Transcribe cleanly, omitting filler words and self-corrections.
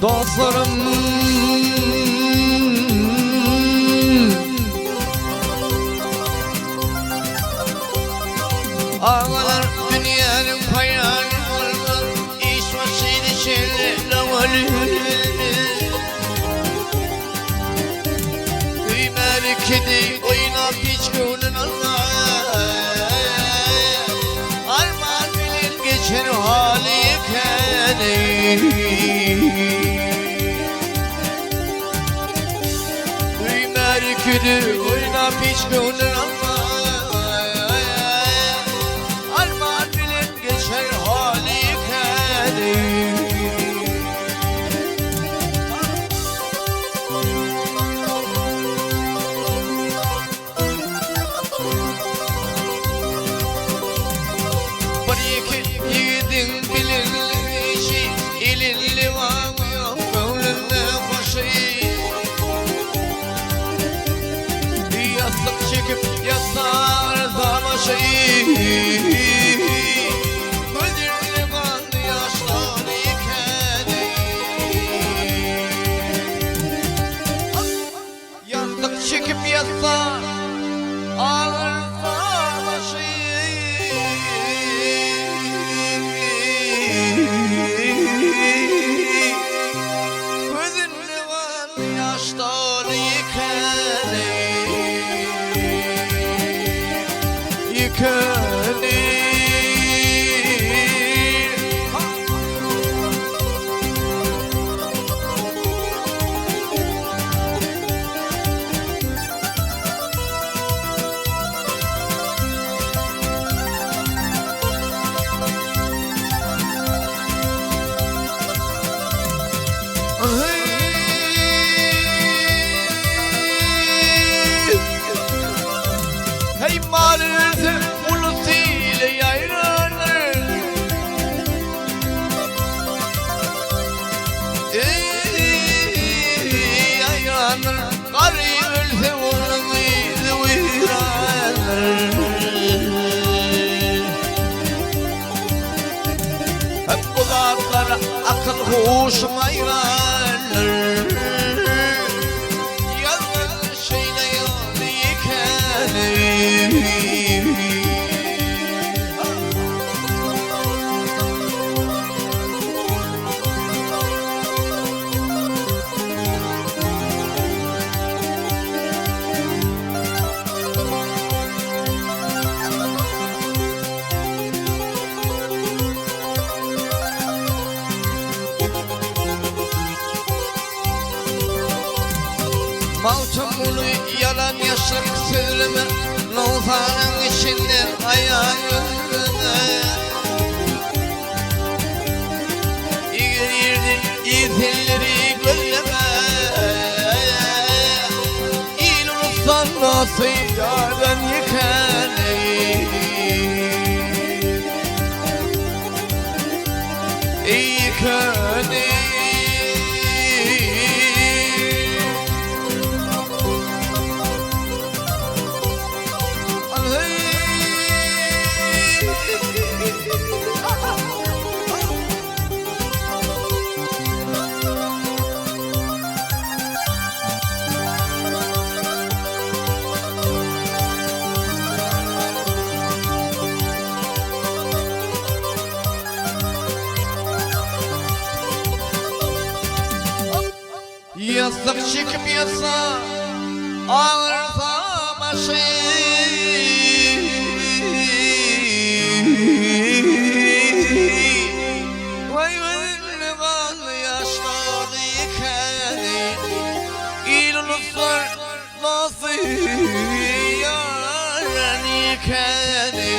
dostlarım. Ağalar dünyanın hayali olmaz, iş vasıydı şeylerle Kıymer kedi oynap hiç gönlün Allah. Armağan bilir geçer hali kedi. Kıymer kedi oynap hiç gönlün Allah. Çekip yasar zamaşayı gözlerine kan yaşlar ikeni. Yastık çekip yasar ağır zamaşayı gözlerine kan yaşlar ikeni. Hey maalesef ulusuyla yaylanır. Yaylanır. Karı ölse onun izi uyranır. Hep kulaklara akıl huşum ayranır. Yalnız şeyle yol yıkanır. Malçamulu yalan yaşamak söyleme, Nufa'nın içinde ayağında. İgirdi izinleri gölleme, İl ulustan nasıl yalan yıkanı. Yıkanı. Yastık çekip yatsa ağırsa başı. Vay gönlü kanlı yaşları yıkanı. İl uluslar nasıl yaran yıkanı.